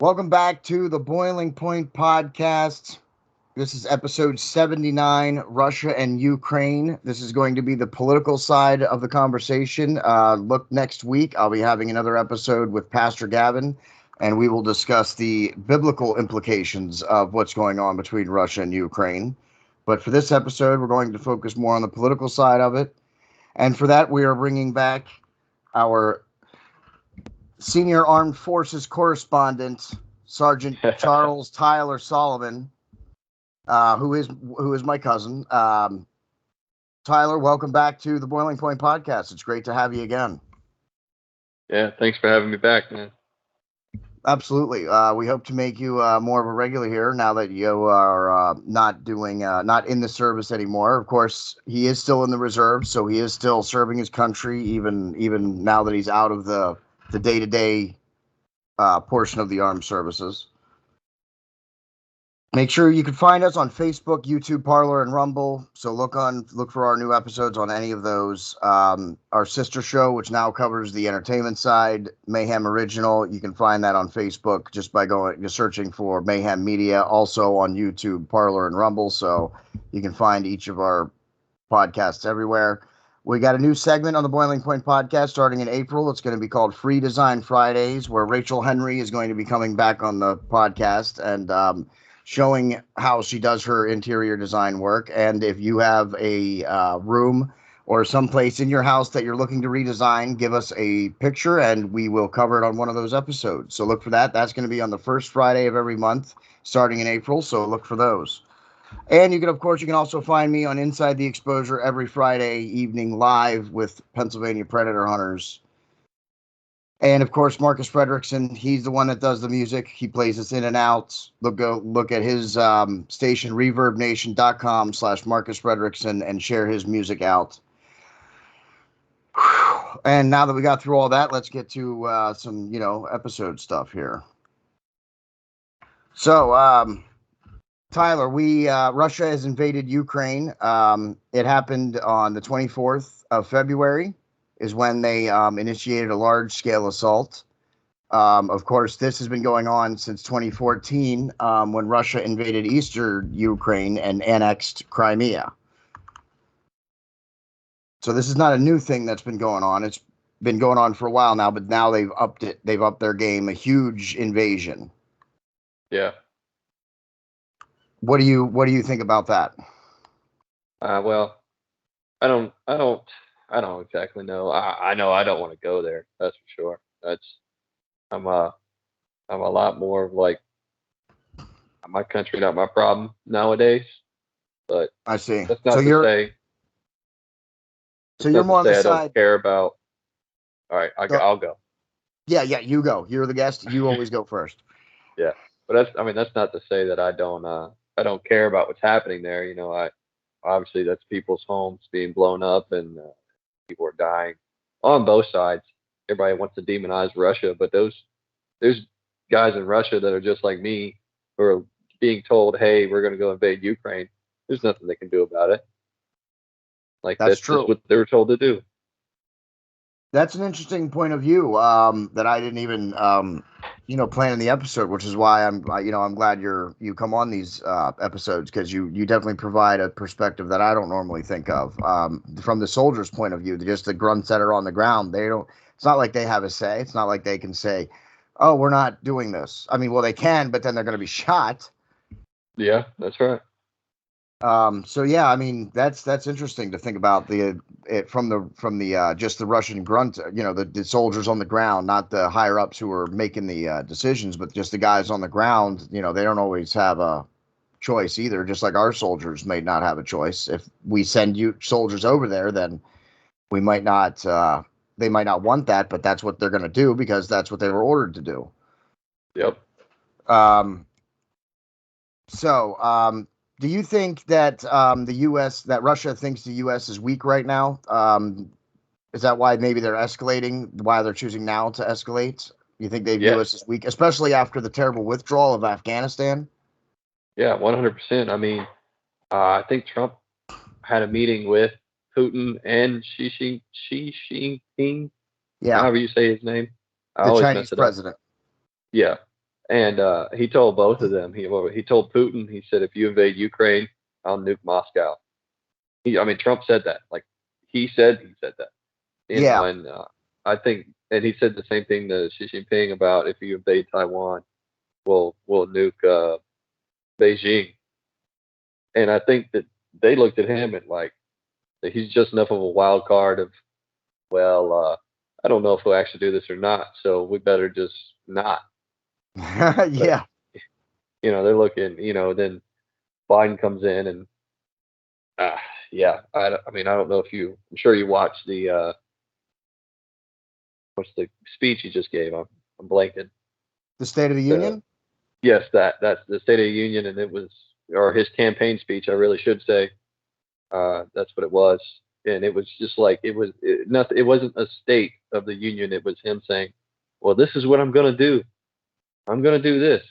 Welcome back to the Boiling Point podcast. This is episode 79, Russia and Ukraine. This is going to be the political side of the conversation. Look, next week, I'll be having another episode with Pastor Gavin, and we will discuss the biblical implications of what's going on between Russia and Ukraine. But for this episode, we're going to focus more on the political side of it. And for that, we are bringing back our Senior Armed Forces Correspondent, Sergeant Charles Tyler Solomon, who is my cousin. Tyler, welcome back to the Boiling Point podcast. It's great to have you again. Yeah, thanks for having me back, man. Absolutely. We hope to make you more of a regular here now that you are not in the service anymore. Of course, he is still in the reserve, so he is still serving his country, even now that he's out of the day-to-day portion of the armed services. Make sure you can find us on Facebook, YouTube, Parler, and Rumble. So look for our new episodes on any of those. Our sister show, which now covers the entertainment side, Mayhem Original. You can find that on Facebook just by searching for Mayhem Media. Also on YouTube, Parler, and Rumble. So you can find each of our podcasts everywhere. We got a new segment on the Boiling Point podcast starting in April. It's going to be called Free Design Fridays, where Rachel Henry is going to be coming back on the podcast and showing how she does her interior design work. And if you have a room or someplace in your house that you're looking to redesign, give us a picture and we will cover it on one of those episodes. So look for that. That's going to be on the first Friday of every month starting in April. So look for those. And you can also find me on Inside the Exposure every Friday evening live with Pennsylvania Predator Hunters. And of course, Marcus Frederiksen, he's the one that does the music. He plays us in and out. Look at his station, reverbnation.com/Marcus Frederiksen, and share his music out. And now that we got through all that, let's get to some, episode stuff here. So, Tyler, Russia has invaded Ukraine. It happened on the 24th of February. Is when they initiated a large-scale assault. Of course, this has been going on since 2014 when Russia invaded eastern Ukraine and annexed Crimea. So this is not a new thing that's been going on. It's been going on for a while now, but now they've upped it. They've upped their game. A huge invasion. Yeah. What do you think about that? Well, I don't exactly know. I know I don't want to go there. That's for sure. I'm a lot more of like my country, not my problem nowadays. But I see. That's not to say. So you're more on the side. I don't care about. All right, I'll go. Yeah, you go. You're the guest. You always go first. Yeah, but that's not to say that I don't care about what's happening there. Obviously that's people's homes being blown up and people are dying on both sides. Everybody wants to demonize Russia, but there's guys in Russia that are just like me who are being told, "Hey, we're going to go invade Ukraine." There's nothing they can do about it. That's true. Just what they were told to do. That's an interesting point of view that I didn't even plan in the episode, which is why I'm glad you come on these episodes, because you definitely provide a perspective that I don't normally think of from the soldiers' point of view. Just the grunts that are on the ground, it's not like they have a say. It's not like they can say, "Oh, we're not doing this." I mean, well, they can, but then they're going to be shot. Yeah, that's right. So yeah, I mean that's interesting to think about from the just the Russian grunt, the soldiers on the ground, not the higher ups who are making the decisions, but just the guys on the ground. They don't always have a choice either. Just like our soldiers may not have a choice. If we send soldiers over there, then we might not. They might not want that, but that's what they're going to do because that's what they were ordered to do. Yep. Do you think that that Russia thinks the U.S. is weak right now? Is that why maybe they're escalating? Why they're choosing now to escalate? You think they view us as weak, especially after the terrible withdrawal of Afghanistan? Yeah, 100%. I mean, I think Trump had a meeting with Putin and Xi Jinping. Yeah, however you say his name. The Chinese president. Yeah, And he told both of them. He told Putin. He said, if you invade Ukraine, I'll nuke Moscow. I mean, Trump said that. Like he said that. Yeah. And I think, and he said the same thing to Xi Jinping about if you invade Taiwan, we'll nuke Beijing. And I think that they looked at him and like that he's just enough of a wild card of, well, I don't know if we'll actually do this or not, so we better just not. But Yeah. they're looking. Then Biden comes in and yeah, I mean, I don't know if I'm sure you watched the what's the speech he just gave. I'm blanking. The State of the The Union? Yes, that's the State of the Union, and it was, or his campaign speech, I really should say. That's what it was, and it was just like nothing. It wasn't a State of the Union. It was him saying, "Well, this is what I'm gonna do. I'm gonna do this,"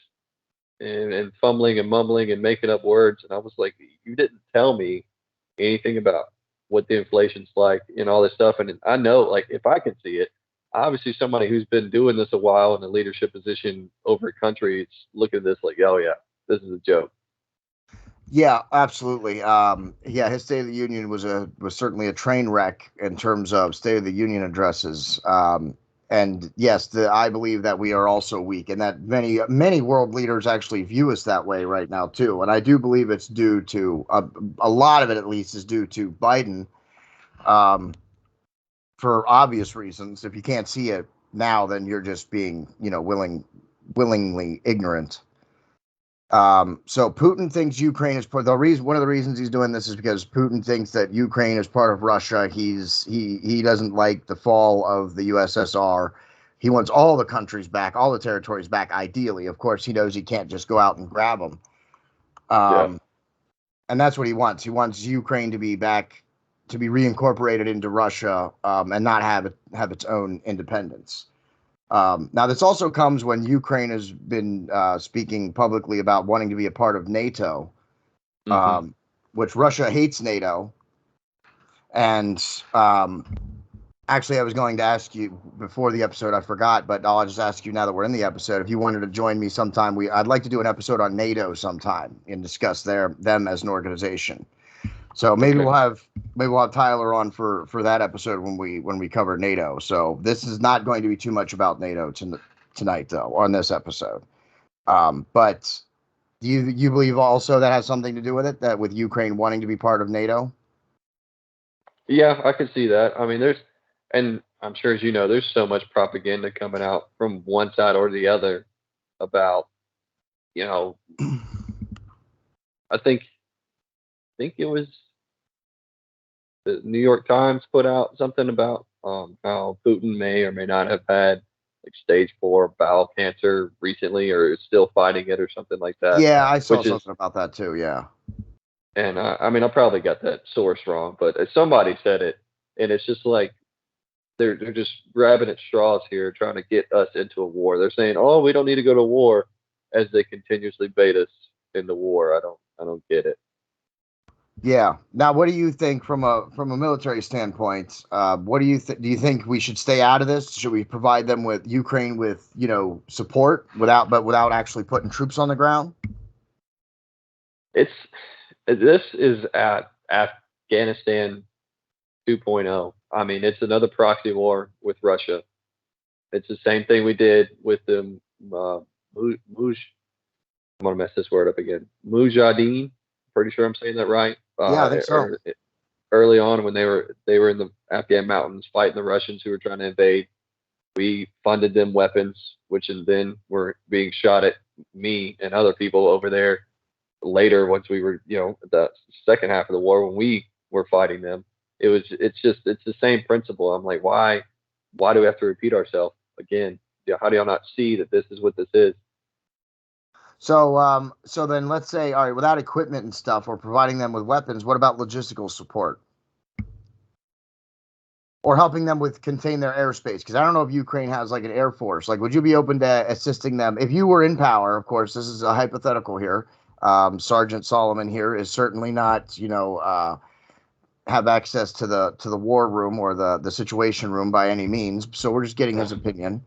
and fumbling and mumbling and making up words. And I was like, "You didn't tell me anything about what the inflation's like and all this stuff." And I know, like, if I can see it, obviously somebody who's been doing this a while in a leadership position over a country, it's looking at this like, oh yeah, this is a joke. Yeah, absolutely. Yeah, his State of the Union was certainly a train wreck in terms of State of the Union addresses. And yes, I believe that we are also weak, and that many world leaders actually view us that way right now too. And I do believe it's due to a lot of it, at least, is due to Biden, for obvious reasons. If you can't see it now, then you're just being, willingly ignorant. So Putin thinks Ukraine is part. One of the reasons he's doing this is because Putin thinks that Ukraine is part of Russia. He doesn't like the fall of the USSR. He wants all the countries back, all the territories back. Ideally, of course, he knows he can't just go out and grab them. Yeah. And that's what he wants. He wants Ukraine to be back, to be reincorporated into Russia, and not have its own independence. Now, this also comes when Ukraine has been speaking publicly about wanting to be a part of NATO, Mm-hmm. which Russia hates NATO. And actually, I was going to ask you before the episode, I forgot, but I'll just ask you now that we're in the episode, if you wanted to join me sometime. I'd like to do an episode on NATO sometime and discuss them as an organization. So maybe Okay. we'll have Tyler on for that episode when we cover NATO. So this is not going to be too much about NATO tonight, though, on this episode. But do you believe also that has something to do with it, that with Ukraine wanting to be part of NATO? Yeah, I can see that. I mean, and I'm sure, as you know, there's so much propaganda coming out from one side or the other about, I think it was the New York Times put out something about how Putin may or may not have had like stage 4 bowel cancer recently, or is still fighting it, or something like that. Yeah, I saw Which is, something about that too. Yeah. and I mean, I probably got that source wrong, but somebody said it, and it's just like they're just grabbing at straws here, trying to get us into a war. They're saying, "Oh, we don't need to go to war," as they continuously bait us into war. I don't get it. Yeah. Now, what do you think from a military standpoint? What do you think we should stay out of this? Should we provide them with Ukraine with support without actually putting troops on the ground? This is at Afghanistan 2.0. I mean, it's another proxy war with Russia. It's the same thing we did with the I'm gonna mess this word up again. Mujahideen. Pretty sure I'm saying that right. Yeah, I think so. Early on, when they were in the Afghan mountains fighting the Russians who were trying to invade, we funded them weapons, which then were being shot at me and other people over there later, once we were, the second half of the war, when we were fighting them. It's the same principle. I'm like, why do we have to repeat ourselves again? How do y'all not see that this is what this is? So then let's say, all right, without equipment and stuff, or providing them with weapons, what about logistical support? Or helping them with contain their airspace? Because I don't know if Ukraine has like an air force. Like, would you be open to assisting them if you were in power? Of course, this is a hypothetical here. Sergeant Solomon here is certainly not, have access to the war room or the situation room by any means. So we're just getting his opinion.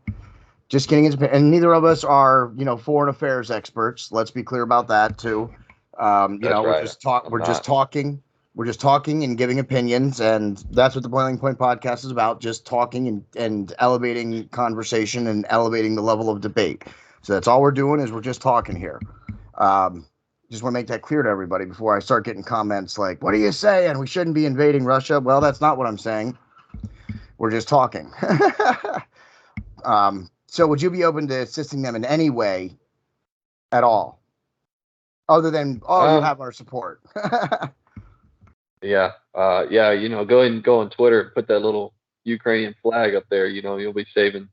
just getting into, and neither of us are, foreign affairs experts. Let's be clear about that too. That's We're right. just talking. We're just talking and giving opinions, and that's what the Boiling Point podcast is about: just talking and elevating conversation and elevating the level of debate. So that's all we're doing, is we're just talking here. Just want to make that clear to everybody before I start getting comments like, "What are you saying? We shouldn't be invading Russia." Well, that's not what I'm saying. We're just talking. So would you be open to assisting them in any way at all, other than, you have our support? Yeah. Yeah. Go on Twitter and put that little Ukrainian flag up there. You'll be saving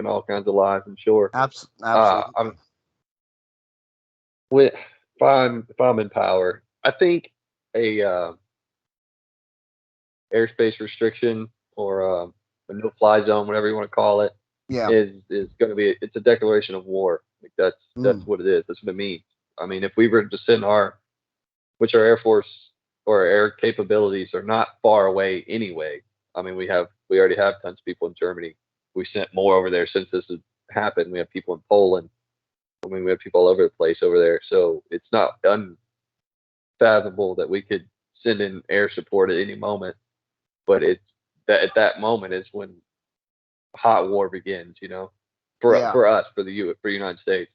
all kinds of lives, I'm sure. Absolutely. I'm with if I'm in power, I think a airspace restriction or a no-fly zone, whatever you want to call it, Yeah. is going to be it's a declaration of war. Like that's what it is. That's what it means. I mean, if we were to send our Air Force or our air capabilities are not far away anyway. I mean, we already have tons of people in Germany. We sent more over there since this has happened. We have people in Poland. I mean, we have people all over the place over there. So it's not unfathomable that we could send in air support at any moment. But it's that at that moment is when hot war begins. For us, for the United States.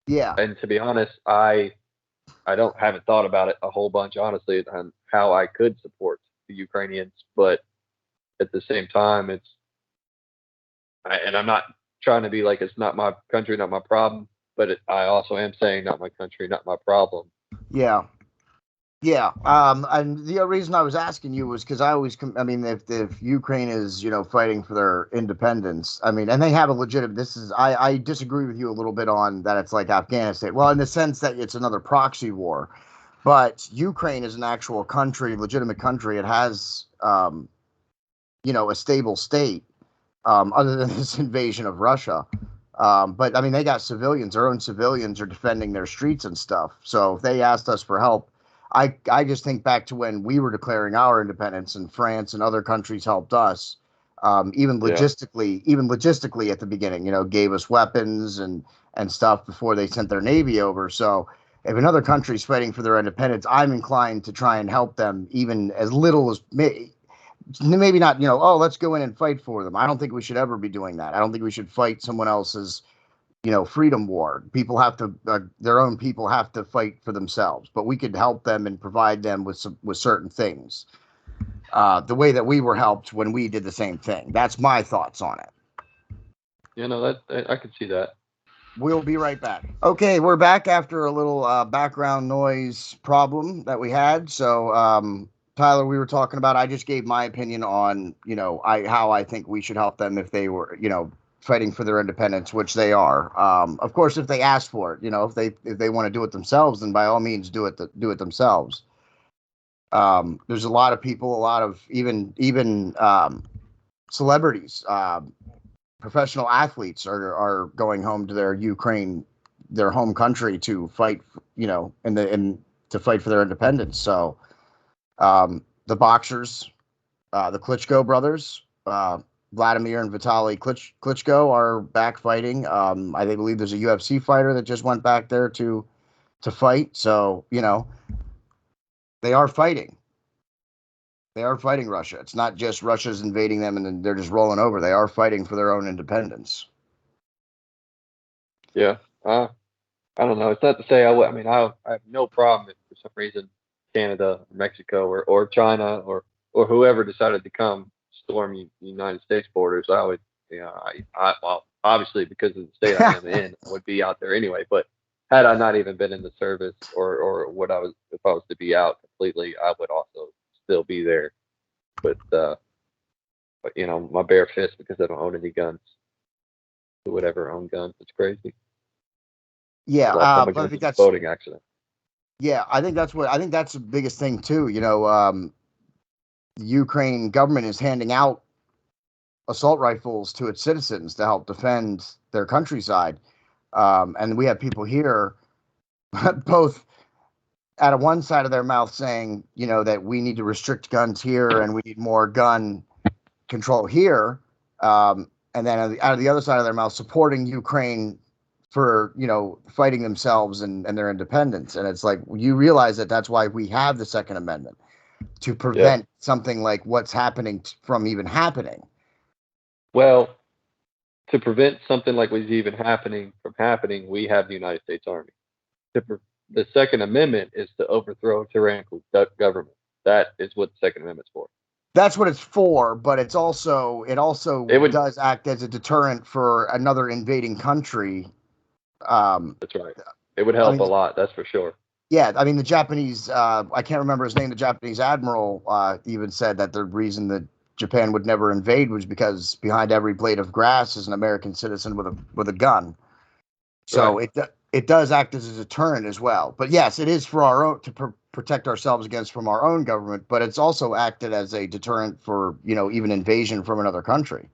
Yeah. And to be honest, I haven't thought about it a whole bunch, honestly, on how I could support the Ukrainians. But at the same time, and I'm not trying to be like it's not my country, not my problem. But I also am saying not my country, not my problem. Yeah. Yeah. And the reason I was asking you was because if Ukraine is, fighting for their independence, and they have a legitimate, I disagree with you a little bit on that. It's like Afghanistan. Well, in the sense that it's another proxy war, but Ukraine is an actual country, legitimate country. It has, a stable state, other than this invasion of Russia. But they got civilians, their own civilians are defending their streets and stuff. So if they asked us for help, I just think back to when we were declaring our independence and France and other countries helped us, even logistically at the beginning, gave us weapons and stuff before they sent their navy over. So if another country's fighting for their independence, I'm inclined to try and help them, even as little as maybe not, let's go in and fight for them. I don't think we should ever be doing that. I don't think we should fight someone else's, freedom war. People have to, their own people have to fight for themselves, but we could help them and provide them with certain things. The way that we were helped when we did the same thing. That's my thoughts on it. That I can see that. We'll be right back. Okay, we're back after a little background noise problem that we had. So, Tyler, we were talking about, I just gave my opinion on, how I think we should help them if they were, fighting for their independence, which they are. Of course, if they ask for it, if they want to do it themselves, then by all means do it themselves. There's a lot of people, a lot of even celebrities, professional athletes are going home to their Ukraine, their home country, to fight, to fight for their independence. So, the boxers, the Klitschko brothers, Vladimir and Vitaly Klitschko are back fighting. I believe there's a UFC fighter that just went back there to fight. So, they are fighting. They are fighting Russia. It's not just Russia's invading them and then they're just rolling over. They are fighting for their own independence. Yeah. I don't know. It's not to say I have no problem if for some reason Canada, Mexico, or China, or whoever decided to come storm the United States borders. I would, well, obviously because of the state I am in, I would be out there anyway. But had I not even been in the service, or if I was to be out completely, I would also still be there. But my bare fist, because I don't own any guns. Who would ever own guns? It's crazy. Yeah, but I think that's boating accident. Yeah, I think that's the biggest thing too. The Ukraine government is handing out assault rifles to its citizens to help defend their countryside, and we have people here, both at one side of their mouth saying, that we need to restrict guns here and we need more gun control here, and then out of the other side of their mouth supporting Ukraine for, fighting themselves and their independence. And it's like, you realize that that's why we have the Second Amendment, to prevent something like what's happening from even happening. Well, to prevent something like what's even happening from happening, we have the United States Army. The Second Amendment is to overthrow tyrannical government. That is what the Second Amendment's for. That's what it's for, but it does act as a deterrent for another invading country. That's right. It would help a lot, that's for sure. Yeah, I mean, the Japanese, I can't remember his name, the Japanese admiral even said that the reason that Japan would never invade was because behind every blade of grass is an American citizen with a gun. So right. It does act as a deterrent as well. But yes, it is for our own, to protect ourselves against from our own government, but it's also acted as a deterrent for, even invasion from another country.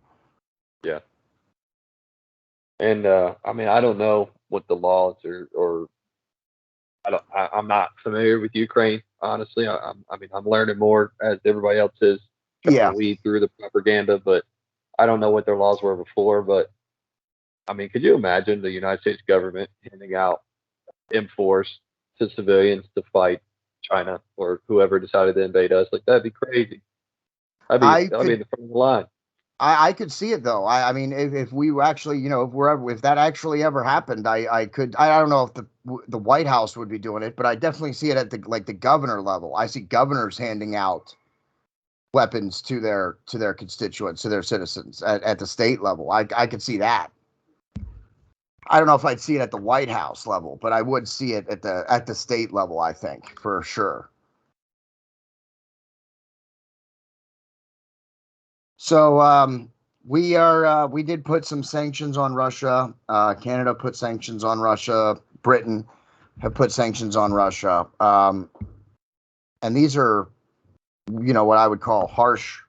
Yeah. And I mean, I don't know what the laws or I'm not familiar with Ukraine, honestly. I mean, I'm learning more as everybody else is trying to weed through the propaganda, but I don't know what their laws were before. But I mean, could you imagine the United States government handing out M4s to civilians to fight China or whoever decided to invade us? Like, that'd be crazy. That'd be in the front of the line. I could see it though. I mean, if we were actually, if that actually ever happened, I don't know if the White House would be doing it, but I definitely see it at the governor level. I see governors handing out weapons to their constituents, to their citizens at the state level. I could see that. I don't know if I'd see it at the White House level, but I would see it at the state level, I think, for sure. So we did put some sanctions on Russia. Canada put sanctions on Russia. Britain have put sanctions on Russia. And these are, what I would call harsh.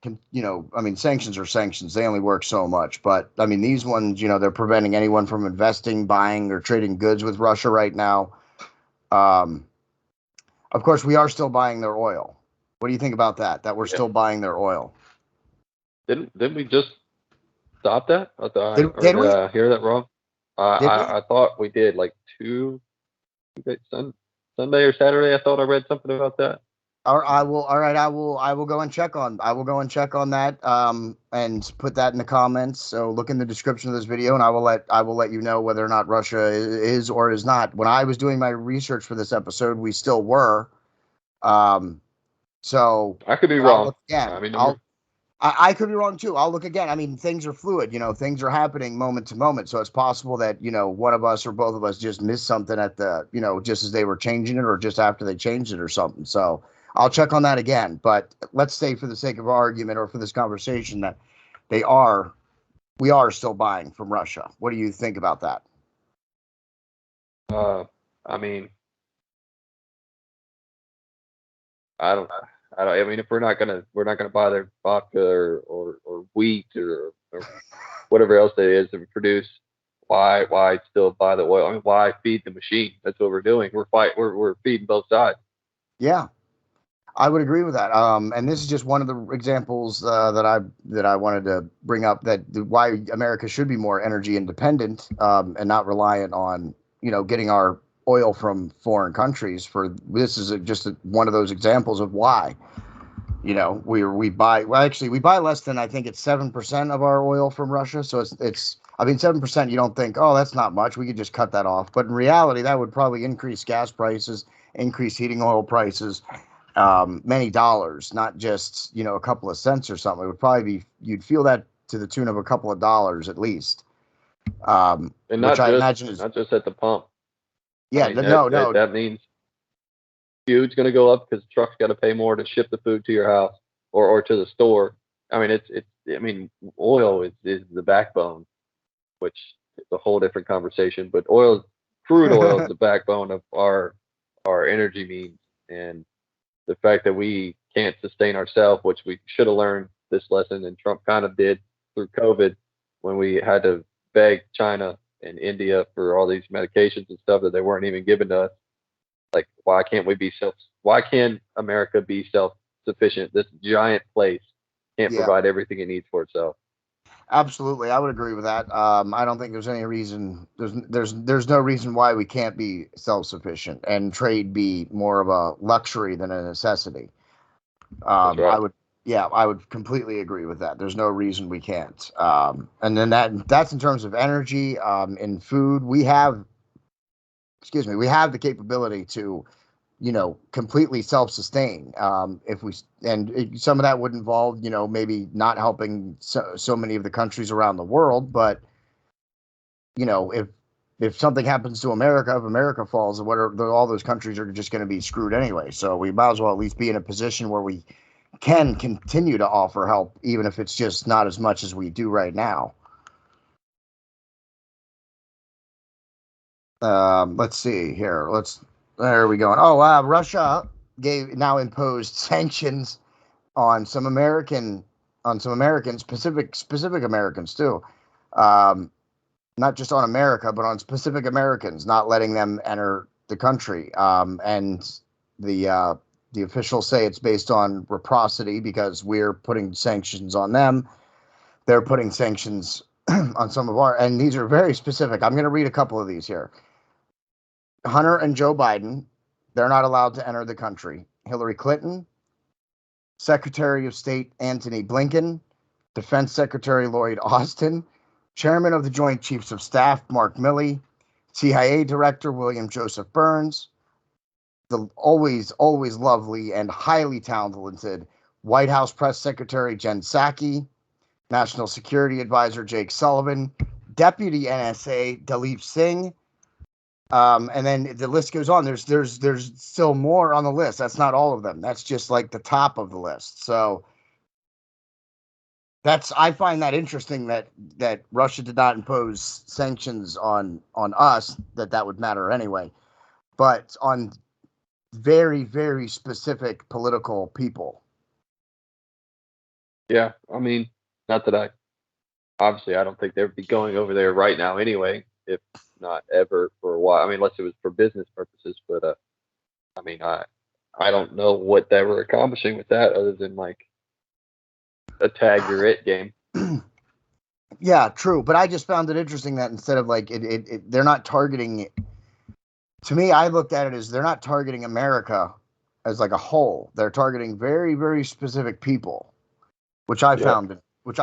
I mean, sanctions are sanctions. They only work so much. But I mean, these ones, they're preventing anyone from investing, buying, or trading goods with Russia right now. Of course, we are still buying their oil. What do you think about that? That we're still buying their oil? Didn't we just stop that? Did we hear that wrong? I thought we did, like Sunday or Saturday. I thought I read something about that. I will go and check on that and put that in the comments. So look in the description of this video, and I will let you know whether or not Russia is or is not. When I was doing my research for this episode, we still were. So I could be wrong. I mean, I could be wrong too. I'll look again. I mean, things are fluid, things are happening moment to moment. So it's possible that, one of us or both of us just missed something at the, just as they were changing it or just after they changed it or something. So I'll check on that again. But let's say, for the sake of argument or for this conversation, that we are still buying from Russia. What do you think about that? I mean, I mean, if we're not gonna buy their vodka or wheat or whatever else it is that we produce, why still buy the oil? I mean, why feed the machine? That's what we're doing. We're feeding both sides. Yeah, I would agree with that. And this is just one of the examples that I wanted to bring up, that why America should be more energy independent and not reliant on getting our oil from foreign countries. This is just one of those examples of why. We buy less than, I think it's 7% of our oil from Russia. So it's I mean, 7%, you don't think, oh, that's not much, we could just cut that off. But in reality, that would probably increase gas prices, increase heating oil prices, many dollars, not just, a couple of cents or something. It would probably be, you'd feel that to the tune of a couple of dollars at least. And not just at the pump. Yeah, I mean, that means food's going to go up because the truck's got to pay more to ship the food to your house or to the store. I mean, oil is the backbone, which is a whole different conversation. But crude oil is the backbone of our energy means, and the fact that we can't sustain ourselves, which we should have learned this lesson, and Trump kind of did through COVID, when we had to beg China and India for all these medications and stuff that they weren't even giving to us. Like, why can America be self-sufficient? This giant place can't provide everything it needs for itself. Absolutely, I would agree with that. I don't think there's any reason. There's no reason why we can't be self-sufficient and trade be more of a luxury than a necessity. That's I right. would, yeah, I would completely agree with that. There's no reason we can't. And then that's in terms of energy. In food, we have the capability to, completely self-sustain. If we and some of that would involve, maybe not helping so many of the countries around the world, but if something happens to America, if America falls, all those countries are just going to be screwed anyway. So we might as well at least be in a position where we can continue to offer help, even if it's just not as much as we do right now. Let's see here. There we go. Oh, Russia now imposed sanctions on some Americans, specific Americans too. Um, Not just on America, but on specific Americans, not letting them enter the country. And the officials say it's based on reciprocity because we're putting sanctions on them. They're putting sanctions on some of and these are very specific. I'm going to read a couple of these here. Hunter and Joe Biden, they're not allowed to enter the country. Hillary Clinton, Secretary of State Antony Blinken, Defense Secretary Lloyd Austin, Chairman of the Joint Chiefs of Staff Mark Milley, CIA Director William Joseph Burns, the always lovely and highly talented White House Press Secretary Jen Psaki, National Security Advisor Jake Sullivan, Deputy NSA Dalip Singh, and then the list goes on. There's still more on the list. That's not all of them. That's just like the top of the list. So I find that interesting that Russia did not impose sanctions on us, that would matter anyway, but on very, very specific political people. Yeah, I mean, not that I don't think they'd be going over there right now anyway, if not ever for a while. I mean, unless it was for business purposes, but I mean, I don't know what they were accomplishing with that other than like a tag you're it game. Yeah, true. But I just found it interesting that instead of like they're not targeting. To me, I looked at it as they're not targeting America as like a whole. They're targeting very, very specific people, which I Yeah,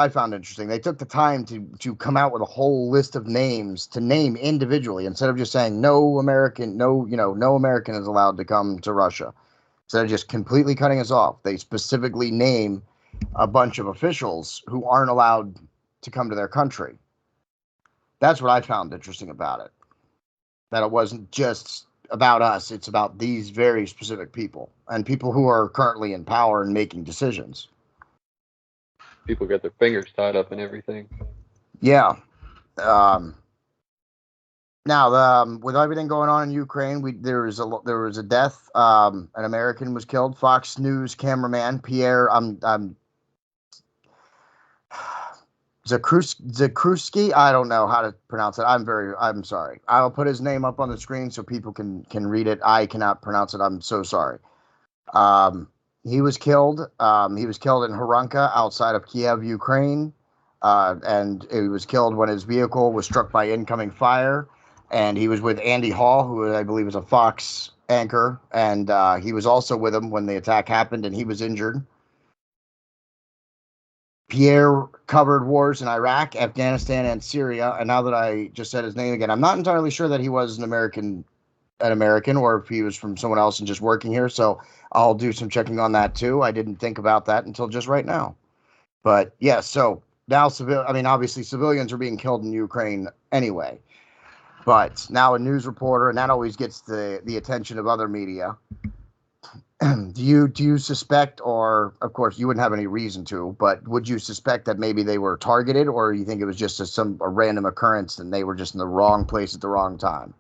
found interesting. They took the time to come out with a whole list of names to name individually instead of just saying no American, no American is allowed to come to Russia. Instead of just completely cutting us off, they specifically name a bunch of officials who aren't allowed to come to their country. That's what I found interesting about it. That it wasn't just about us, it's about these very specific people and people who are currently in power and making decisions. people get their fingers tied up and everything. Yeah. Um, Now, with everything going on in Ukraine, there was a death. An American was killed. Fox News cameraman Pierre Zakruski. I don't know how to pronounce it. I'm sorry. I'll put his name up on the screen so people can read it. I cannot pronounce it. I'm so sorry. He was killed. He was killed in Horanka outside of Kiev, Ukraine, and he was killed when his vehicle was struck by incoming fire. And he was with Andy Hall, who I believe is a Fox anchor, and he was also with him when the attack happened, and he was injured. Pierre covered wars in Iraq, Afghanistan, and Syria. And now that I just said his name again, I'm not entirely sure that he was an American, or if he was from someone else and just working here. So I'll do some checking on that too. I didn't think about that until just right now. But yeah, so now obviously civilians are being killed in Ukraine anyway. But now a news reporter, and that always gets the attention of other media. Do you suspect, or of course you wouldn't have any reason to, but would you suspect that maybe they were targeted, or you think it was just a random occurrence and they were just in the wrong place at the wrong time?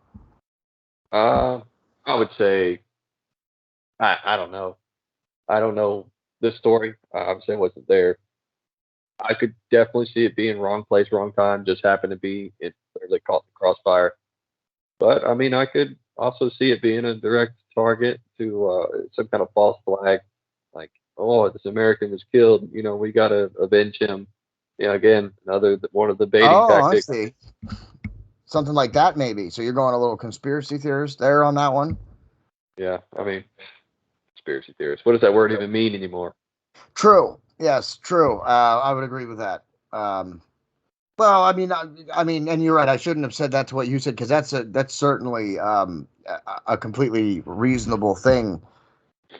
I would say I don't know. I don't know the story. Obviously, I wasn't there. I could definitely see it being wrong place, wrong time. Just happened to be in where they call it the crossfire. But I mean, I could also see it being a direct target to some kind of false flag, like, oh, this American was killed. You know, we got to avenge him. again, another one of the baiting Oh, I tactics. see. Something like that, maybe. So you're going a little conspiracy theorist there on that one? Yeah, I mean, conspiracy theorist. What does that word even mean anymore? True. Yes, true. I would agree with that. Well, I mean, and you're right. I shouldn't have said that to what you said because that's certainly a completely reasonable thing.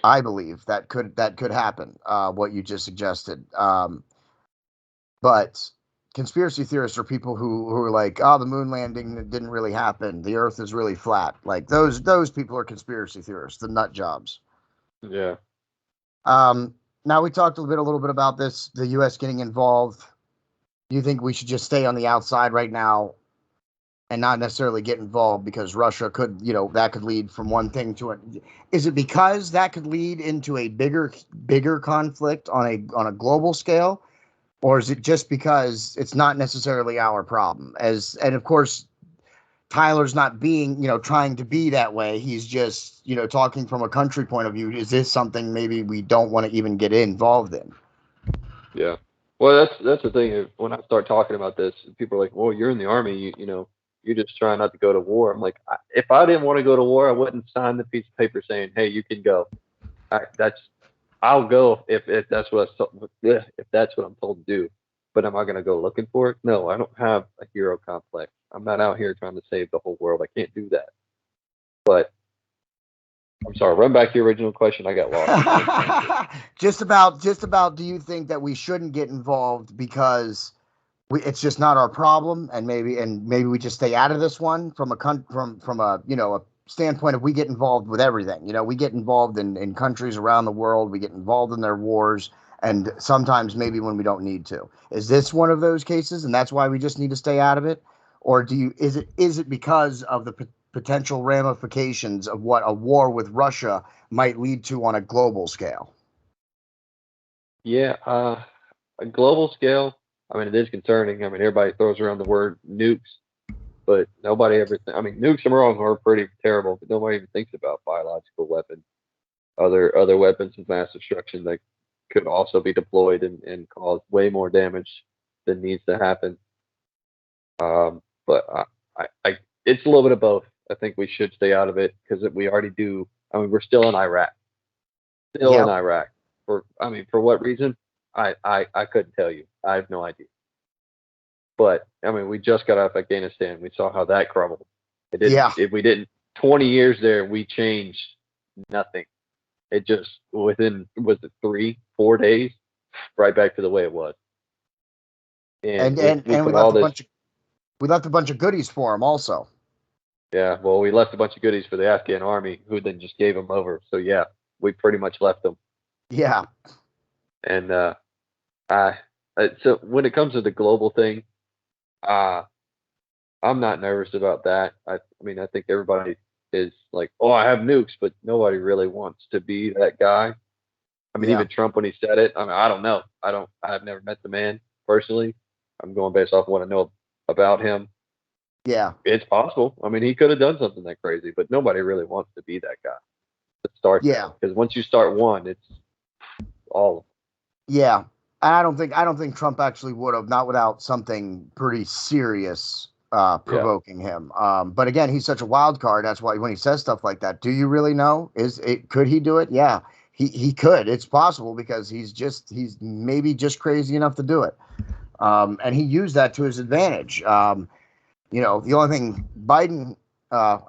I believe that could happen. What you just suggested. But conspiracy theorists are people who are like, oh, the moon landing didn't really happen. The Earth is really flat. Like those people are conspiracy theorists, the nut jobs. Yeah. Now we talked a little bit about this, the U.S. getting involved. Do you think we should just stay on the outside right now and not necessarily get involved because Russia could, that could lead from one thing to it? Is it because that could lead into a bigger conflict on a global scale? Or is it just because it's not necessarily our problem? And of course, Tyler's not being, trying to be that way. He's just, talking from a country point of view. Is this something maybe we don't want to even get involved in? Yeah. Well, that's the thing. When I start talking about this, people are like, "Well, you're in the army. You're just trying not to go to war." I'm like, if I didn't want to go to war, I wouldn't sign the piece of paper saying, "Hey, you can go." I'll go if that's if that's what I'm told to do. But am I going to go looking for it? No, I don't have a hero complex. I'm not out here trying to save the whole world. I can't do that. But I'm sorry. Run back to your original question. I got lost. Just about. Do you think that we shouldn't get involved because it's just not our problem, and maybe we just stay out of this one from a standpoint of we get involved with everything. We get involved in countries around the world. We get involved in their wars, and sometimes maybe when we don't need to. Is this one of those cases, and that's why we just need to stay out of it? Or is it because of the potential ramifications of what a war with Russia might lead to on a global scale? Yeah, a global scale. I mean, it is concerning. I mean, everybody throws around the word nukes, but nobody ever. I mean, nukes, I'm wrong, are pretty terrible, but nobody even thinks about biological weapons, other weapons of mass destruction that could also be deployed and cause way more damage than needs to happen. But it's a little bit of both. I think we should stay out of it because we already do. I mean, we're still in Iraq, still in Yep. Iraq. For what reason? I couldn't tell you. I have no idea. But I mean, we just got out of Afghanistan. We saw how that crumbled. It didn't. Yeah. If we didn't, 20 years there, we changed nothing. It just was it 3 4 days, right back to the way it was. And we And we put all left a this. bunch of goodies for him also. Yeah, well, we left a bunch of goodies for the Afghan army, who then just gave them over. So yeah, we pretty much left them. Yeah. And I so when it comes to the global thing, uh, I'm not nervous about that. I mean, I think everybody is like, oh, I have nukes, but nobody really wants to be that guy. I mean, Yeah. even Trump when he said it, I mean, I don't know. I've never met the man personally. I'm going based off what I know about him. Yeah. It's possible. I mean, he could have done something that crazy, but nobody really wants to be that guy to start Yeah. because once you start one, it's all of Yeah. I don't think Trump actually would have, not without something pretty serious them. Yeah. provoking him. But again, he's such a wild card. That's why when he says stuff like that, do you really know? Could he do it? Yeah, he could. It's possible because he's maybe just crazy enough to do it. And he used that to his advantage. The only thing Biden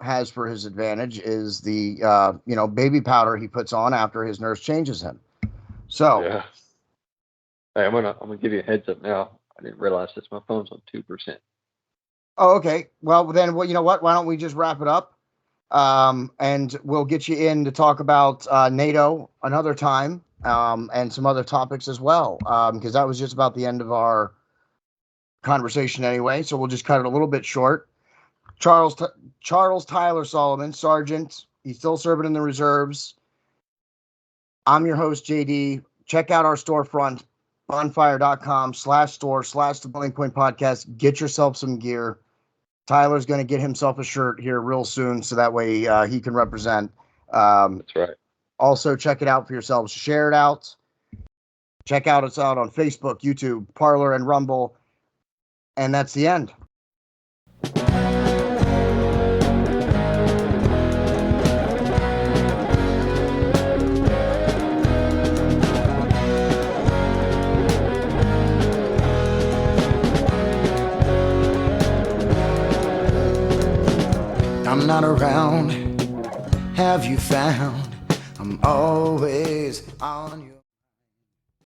has for his advantage is the baby powder he puts on after his nurse changes him. So. Yeah. Hey, I'm gonna give you a heads up now. I didn't realize this. My phone's on 2%. Oh, okay. Well, then, you know what? Why don't we just wrap it up? And we'll get you in to talk about NATO another time, and some other topics as well, because that was just about the end of our conversation anyway. So we'll just cut it a little bit short. Charles Tyler Solomon, Sergeant. He's still serving in the reserves. I'm your host, JD. Check out our storefront, bonfire.com/store/the Boiling Point Podcast. Get yourself some gear. Tyler's going to get himself a shirt here real soon, so that way he can represent. That's right. Also, check it out for yourselves. Share it out. Check us out on Facebook, YouTube, Parler, and Rumble. And that's the end. I'm not around, have you found? I'm always on you.